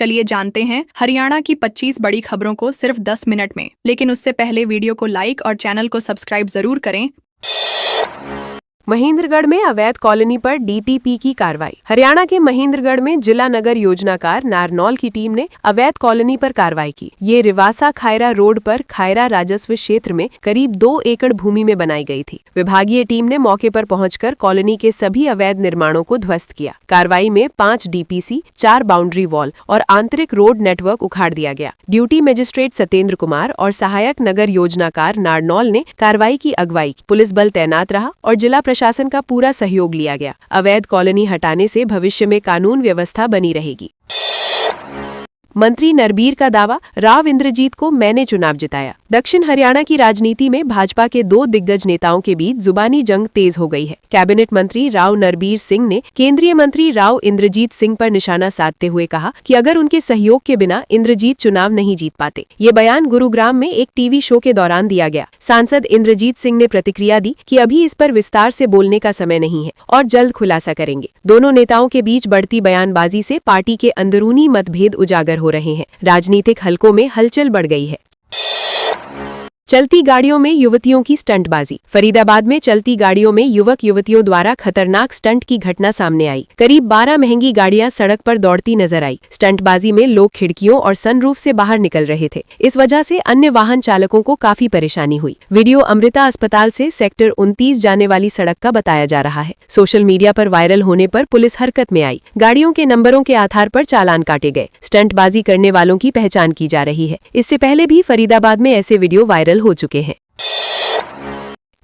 चलिए जानते हैं हरियाणा की 25 बड़ी खबरों को सिर्फ 10 मिनट में। लेकिन उससे पहले वीडियो को लाइक और चैनल को सब्सक्राइब जरूर करें। महेंद्रगढ़ में अवैध कॉलोनी पर डीटीपी की कार्रवाई। हरियाणा के महेंद्रगढ़ में जिला नगर योजनाकार नारनौल की टीम ने अवैध कॉलोनी पर कार्रवाई की। ये रिवासा खायरा रोड पर खायरा राजस्व क्षेत्र में करीब 2 एकड़ भूमि में बनाई गई थी। विभागीय टीम ने मौके पर पहुंचकर कॉलोनी के सभी अवैध निर्माणों को ध्वस्त किया। कार्रवाई में 5 डीपीसी, 4 बाउंड्री वॉल और आंतरिक रोड नेटवर्क उखाड़ दिया गया। ड्यूटी मजिस्ट्रेट सत्येंद्र कुमार और सहायक नगर योजनाकार नारनौल ने कार्रवाई की अगुवाई की। पुलिस बल तैनात रहा और जिला प्रशासन का पूरा सहयोग लिया गया। अवैध कॉलोनी हटाने से भविष्य में कानून व्यवस्था बनी रहेगी। मंत्री नरबीर का दावा, राव इंद्रजीत को मैंने चुनाव जिताया। दक्षिण हरियाणा की राजनीति में भाजपा के 2 दिग्गज नेताओं के बीच जुबानी जंग तेज हो गई है। कैबिनेट मंत्री राव नरबीर सिंह ने केंद्रीय मंत्री राव इंद्रजीत सिंह पर निशाना साधते हुए कहा कि अगर उनके सहयोग के बिना इंद्रजीत चुनाव नहीं जीत पाते। ये बयान गुरुग्राम में एक टीवी शो के दौरान दिया गया। सांसद इंद्रजीत सिंह ने प्रतिक्रिया दी कि अभी इस पर विस्तार से बोलने का समय नहीं है और जल्द खुलासा करेंगे। दोनों नेताओं के बीच बढ़ती बयानबाजी से पार्टी के अंदरूनी मतभेद उजागर हो रहे हैं। राजनीतिक हलकों में हलचल बढ़ गई है। चलती गाड़ियों में युवतियों की स्टंटबाजी। फरीदाबाद में चलती गाड़ियों में युवक युवतियों द्वारा खतरनाक स्टंट की घटना सामने आई। करीब 12 महंगी गाड़ियां सड़क पर दौड़ती नजर आई। स्टंटबाजी में लोग खिड़कियों और सनरूफ से बाहर निकल रहे थे। इस वजह से अन्य वाहन चालकों को काफी परेशानी हुई। वीडियो अमृता अस्पताल से सेक्टर 29 जाने वाली सड़क का बताया जा रहा है। सोशल मीडिया पर वायरल होने पर पुलिस हरकत में आई। गाड़ियों के नंबरों के आधार पर चालान काटे गए। स्टंटबाजी करने वालों की पहचान की जा रही है। इससे पहले भी फरीदाबाद में ऐसे वीडियो वायरल हो चुके हैं।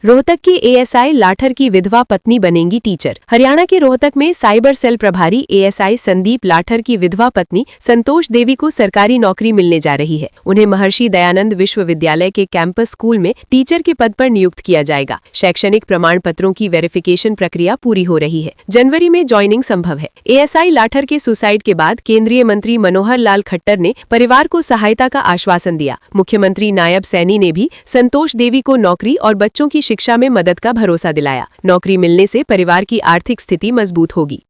रोहतक के एएसआई लाठर की विधवा पत्नी बनेंगी टीचर। हरियाणा के रोहतक में साइबर सेल प्रभारी एएसआई संदीप लाठर की विधवा पत्नी संतोष देवी को सरकारी नौकरी मिलने जा रही है। उन्हें महर्षि दयानंद विश्वविद्यालय के कैंपस स्कूल में टीचर के पद पर नियुक्त किया जाएगा। शैक्षणिक प्रमाण पत्रों की वेरिफिकेशन प्रक्रिया पूरी हो रही है। जनवरी में ज्वाइनिंग संभव है। एएसआई लाठर के सुसाइड के बाद केंद्रीय मंत्री मनोहर लाल खट्टर ने परिवार को सहायता का आश्वासन दिया। मुख्यमंत्री नायब सैनी ने भी संतोष देवी को नौकरी और बच्चों की शिक्षा में मदद का भरोसा दिलाया। नौकरी मिलने से परिवार की आर्थिक स्थिति मजबूत होगी।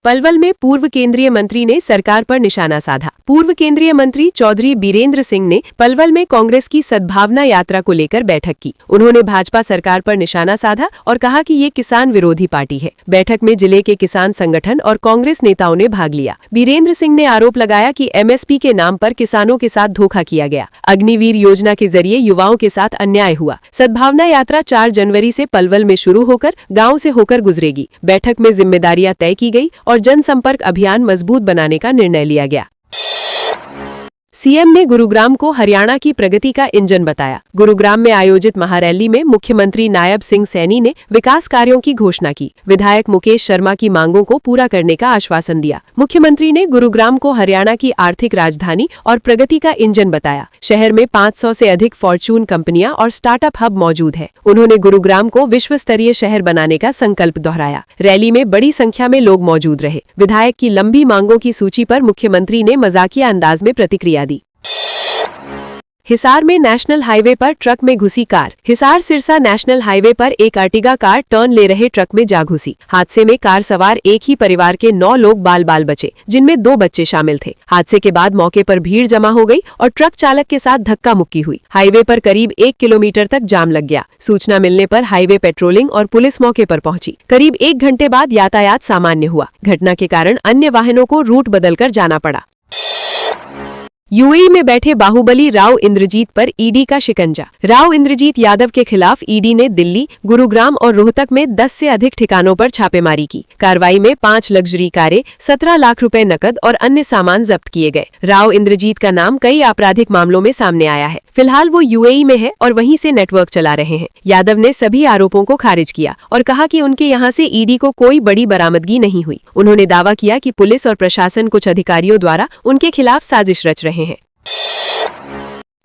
पलवल में पूर्व केंद्रीय मंत्री ने सरकार पर निशाना साधा। पूर्व केंद्रीय मंत्री चौधरी बीरेंद्र सिंह ने पलवल में कांग्रेस की सद्भावना यात्रा को लेकर बैठक की। उन्होंने भाजपा सरकार पर निशाना साधा और कहा कि ये किसान विरोधी पार्टी है। बैठक में जिले के किसान संगठन और कांग्रेस नेताओं ने भाग लिया। बीरेंद्र सिंह ने आरोप लगाया कि एमएसपी के नाम पर किसानों के साथ धोखा किया गया। अग्निवीर योजना के जरिए युवाओं के साथ अन्याय हुआ। सद्भावना यात्रा 4 जनवरी से पलवल में शुरू होकर गाँव से होकर गुजरेगी। बैठक में जिम्मेदारियां तय की गई और जनसंपर्क अभियान मजबूत बनाने का निर्णय लिया गया। सीएम ने गुरुग्राम को हरियाणा की प्रगति का इंजन बताया। गुरुग्राम में आयोजित महारैली में मुख्यमंत्री नायब सिंह सैनी ने विकास कार्यों की घोषणा की। विधायक मुकेश शर्मा की मांगों को पूरा करने का आश्वासन दिया। मुख्यमंत्री ने गुरुग्राम को हरियाणा की आर्थिक राजधानी और प्रगति का इंजन बताया। शहर में 500 से अधिक फॉर्चून कंपनियां और स्टार्टअप हब मौजूद है। उन्होंने गुरुग्राम को विश्व स्तरीय शहर बनाने का संकल्प दोहराया। रैली में बड़ी संख्या में लोग मौजूद रहे। विधायक की लंबी मांगों की सूची पर मुख्यमंत्री ने मजाकिया अंदाज में प्रतिक्रिया दी। हिसार में नेशनल हाईवे पर ट्रक में घुसी car. Hisar Sirsa national highway पर एक अर्टिगा कार टर्न ले रहे ट्रक में जा घुसी। हादसे में कार सवार एक ही परिवार के 9 लोग बाल बाल बचे, जिनमें 2 बच्चे शामिल थे। हादसे के बाद मौके पर भीड़ जमा हो गई और ट्रक चालक के साथ धक्का मुक्की हुई। हाईवे पर करीब 1 किलोमीटर तक जाम लग गया। सूचना मिलने पर हाईवे पेट्रोलिंग और पुलिस मौके पर पहुंची। करीब 1 घंटे बाद यातायात सामान्य हुआ। घटना के कारण अन्य वाहनों को रूट बदलकर जाना पड़ा। यूएई में बैठे बाहुबली राव इंद्रजीत पर ईडी का शिकंजा। राव इंद्रजीत यादव के खिलाफ ईडी ने दिल्ली, गुरुग्राम और रोहतक में 10 से अधिक ठिकानों पर छापेमारी की। कार्रवाई में 5 लग्जरी कारें, 17 लाख रुपए नकद और अन्य सामान जब्त किए गए। राव इंद्रजीत का नाम कई आपराधिक मामलों में सामने आया है। फिलहाल वो यूएई में है और वहीं से नेटवर्क चला रहे हैं। यादव ने सभी आरोपों को खारिज किया और कहा कि उनके यहां से ईडी को कोई बड़ी बरामदगी नहीं हुई। उन्होंने दावा किया कि पुलिस और प्रशासन कुछ अधिकारियों द्वारा उनके खिलाफ साजिश रच रहे हैं।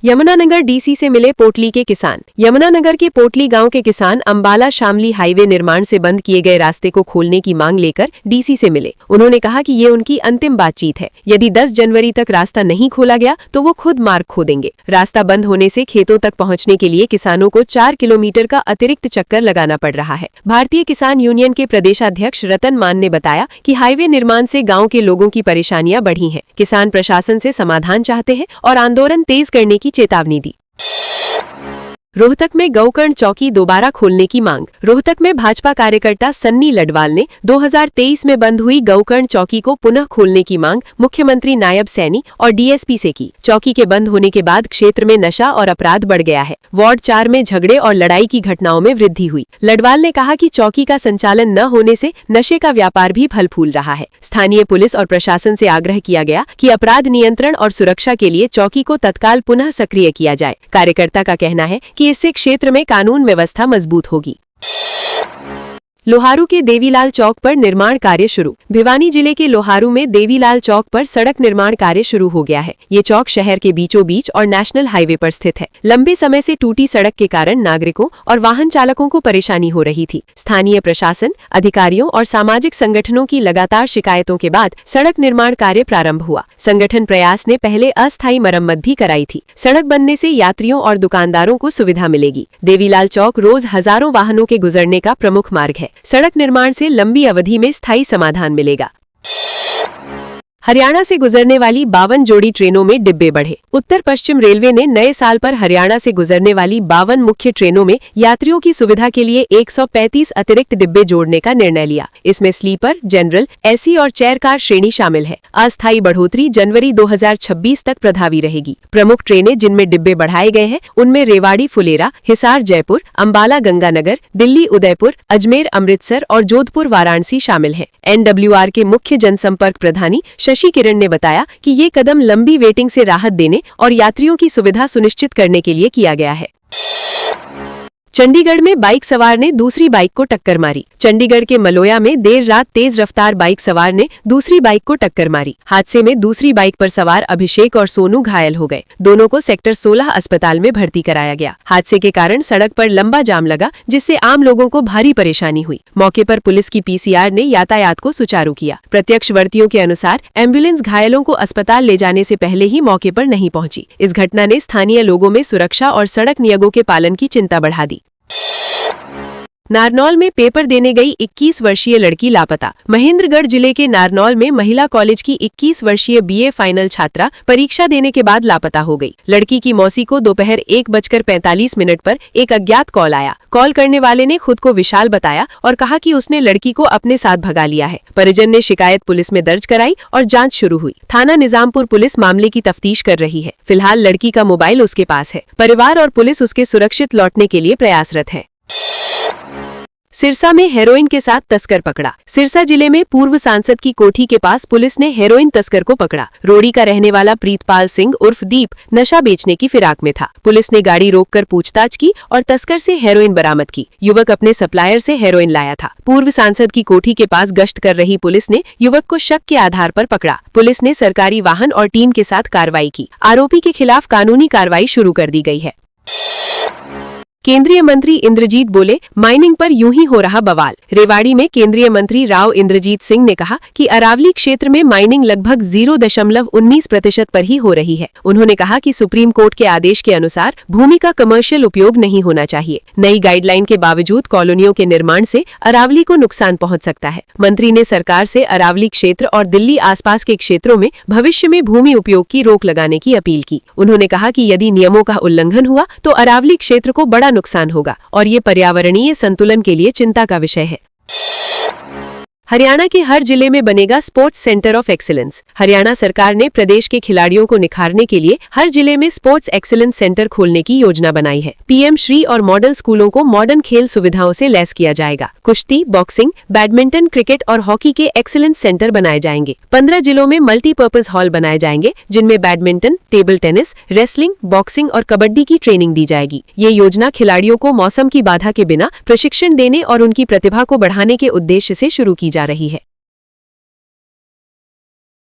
यमुनानगर डीसी से मिले पोटली के किसान। यमुनानगर के पोटली गांव के किसान अंबाला शामली हाईवे निर्माण से बंद किए गए रास्ते को खोलने की मांग लेकर डीसी से मिले। उन्होंने कहा कि ये उनकी अंतिम बातचीत है। यदि 10 जनवरी तक रास्ता नहीं खोला गया तो वो खुद मार्ग खोदेंगे। रास्ता बंद होने से खेतों तक पहुंचने के लिए किसानों को 4 किलोमीटर का अतिरिक्त चक्कर लगाना पड़ रहा है। भारतीय किसान यूनियन के प्रदेशाध्यक्ष रतन मान ने बताया कि हाईवे निर्माण से गाँव के लोगों की परेशानियां बढ़ी हैं। किसान प्रशासन से समाधान चाहते हैं और आंदोलन तेज करने की चेतावनी दी। रोहतक में गौकर्ण चौकी दोबारा खोलने की मांग। रोहतक में भाजपा कार्यकर्ता सन्नी लडवाल ने 2023 में बंद हुई गौकर्ण चौकी को पुनः खोलने की मांग मुख्यमंत्री नायब सैनी और डीएसपी से की। चौकी के बंद होने के बाद क्षेत्र में नशा और अपराध बढ़ गया है। वार्ड 4 में झगड़े और लड़ाई की घटनाओं में वृद्धि हुई। लडवाल ने कहा कि चौकी का संचालन न होने से नशे का व्यापार भी फल फूल रहा है। स्थानीय पुलिस और प्रशासन से आग्रह किया गया कि अपराध नियंत्रण और सुरक्षा के लिए चौकी को तत्काल पुनः सक्रिय किया जाए। कार्यकर्ता का कहना है कि इससे क्षेत्र में कानून व्यवस्था मजबूत होगी। लोहारू के देवीलाल चौक पर निर्माण कार्य शुरू। भिवानी जिले के लोहारू में देवीलाल चौक पर सड़क निर्माण कार्य शुरू हो गया है। ये चौक शहर के बीचों बीच और नेशनल हाईवे पर स्थित है। लंबे समय से टूटी सड़क के कारण नागरिकों और वाहन चालकों को परेशानी हो रही थी। स्थानीय प्रशासन, अधिकारियों और सामाजिक संगठनों की लगातार शिकायतों के बाद सड़क निर्माण कार्य प्रारंभ हुआ। संगठन प्रयास ने पहले अस्थायी मरम्मत भी कराई थी। सड़क बनने से यात्रियों और दुकानदारों को सुविधा मिलेगी। देवीलाल चौक रोज हजारों वाहनों के गुजरने का प्रमुख मार्ग है। सड़क निर्माण से लंबी अवधि में स्थायी समाधान मिलेगा। हरियाणा से गुजरने वाली 52 जोड़ी ट्रेनों में डिब्बे बढ़े। उत्तर पश्चिम रेलवे ने नए साल पर हरियाणा से गुजरने वाली 52 मुख्य ट्रेनों में यात्रियों की सुविधा के लिए 135 अतिरिक्त डिब्बे जोड़ने का निर्णय लिया। इसमें स्लीपर, जनरल, एसी और चेयर कार श्रेणी शामिल है। अस्थायी बढ़ोतरी जनवरी 2026 तक प्रभावी रहेगी। प्रमुख ट्रेनें जिनमें डिब्बे बढ़ाए गए हैं उनमें रेवाड़ी फुलेरा, हिसार जयपुर, अंबाला गंगानगर, दिल्ली उदयपुर, अजमेर अमृतसर और जोधपुर वाराणसी शामिल हैं। NWR के मुख्य जनसंपर्क प्रधानी शशि किरण ने बताया कि ये कदम लंबी वेटिंग से राहत देने और यात्रियों की सुविधा सुनिश्चित करने के लिए किया गया है। चंडीगढ़ में बाइक सवार ने दूसरी बाइक को टक्कर मारी। चंडीगढ़ के मलोया में देर रात तेज रफ्तार बाइक सवार ने दूसरी बाइक को टक्कर मारी। हादसे में दूसरी बाइक पर सवार अभिषेक और सोनू घायल हो गए। दोनों को सेक्टर 16 अस्पताल में भर्ती कराया गया। हादसे के कारण सड़क पर लंबा जाम लगा, जिससे आम लोगों को भारी परेशानी हुई। मौके पर पुलिस की PCR ने यातायात को सुचारू किया। प्रत्यक्षवर्तियों के अनुसार एम्बुलेंस घायलों को अस्पताल ले जाने से पहले ही मौके पर नहीं पहुंची। इस घटना ने स्थानीय लोगों में सुरक्षा और सड़क नियमों के पालन की चिंता बढ़ा दी। नारनौल में पेपर देने गई 21 वर्षीय लड़की लापता। महेंद्रगढ़ जिले के नारनौल में महिला कॉलेज की 21 वर्षीय BA फाइनल छात्रा परीक्षा देने के बाद लापता हो गई। लड़की की मौसी को दोपहर 1:45 पर एक अज्ञात कॉल आया। कॉल करने वाले ने खुद को विशाल बताया और कहा कि उसने लड़की को अपने साथ भगा लिया है। परिजन ने शिकायत पुलिस में दर्ज कराई और जांच शुरू हुई। थाना निजामपुर पुलिस मामले की तफ्तीश कर रही है। फिलहाल लड़की का मोबाइल उसके पास है। परिवार और पुलिस उसके सुरक्षित लौटने के लिए प्रयासरत है। सिरसा में हेरोइन के साथ तस्कर पकड़ा। सिरसा जिले में पूर्व सांसद की कोठी के पास पुलिस ने हेरोइन तस्कर को पकड़ा। रोड़ी का रहने वाला प्रीतपाल सिंह उर्फ दीप नशा बेचने की फिराक में था। पुलिस ने गाड़ी रोककर पूछताछ की और तस्कर से हेरोइन बरामद की। युवक अपने सप्लायर से हेरोइन लाया था। पूर्व सांसद की कोठी के पास गश्त कर रही पुलिस ने युवक को शक के आधार पर पकड़ा। पुलिस ने सरकारी वाहन और टीम के साथ कार्रवाई की। आरोपी के खिलाफ कानूनी कार्रवाई शुरू कर दी गई है। केंद्रीय मंत्री इंद्रजीत बोले, माइनिंग पर यूं ही हो रहा बवाल। रेवाड़ी में केंद्रीय मंत्री राव इंद्रजीत सिंह ने कहा कि अरावली क्षेत्र में माइनिंग लगभग 0.19% पर ही हो रही है। उन्होंने कहा कि सुप्रीम कोर्ट के आदेश के अनुसार भूमि का कमर्शियल उपयोग नहीं होना चाहिए। नई गाइडलाइन के बावजूद कॉलोनियों के निर्माण से अरावली को नुकसान पहुंच सकता है। मंत्री ने सरकार से अरावली क्षेत्र और दिल्ली आसपास के क्षेत्रों में भविष्य में भूमि उपयोग की रोक लगाने की अपील की। उन्होंने कहा कि यदि नियमों का उल्लंघन हुआ तो अरावली क्षेत्र को बड़ा नुकसान होगा और ये पर्यावरणीय संतुलन के लिए चिंता का विषय है। हरियाणा के हर जिले में बनेगा sports centre of excellence. Haryana सरकार ने प्रदेश के खिलाड़ियों को निखारने के लिए हर जिले में स्पोर्ट्स एक्सीलेंस सेंटर खोलने की योजना बनाई है। PM श्री और मॉडल स्कूलों को मॉडर्न खेल सुविधाओं से लैस किया जाएगा। कुश्ती, बॉक्सिंग, बैडमिंटन, क्रिकेट और हॉकी के एक्सीलेंस सेंटर बनाए जाएंगे। 15 जिलों में मल्टीपर्पज हॉल बनाए जाएंगे, जिनमें badminton, table tennis, wrestling, boxing और कबड्डी की ट्रेनिंग दी जाएगी। ये योजना खिलाड़ियों को मौसम की बाधा के बिना प्रशिक्षण देने और उनकी प्रतिभा को बढ़ाने के उद्देश्य से शुरू की जा रही है।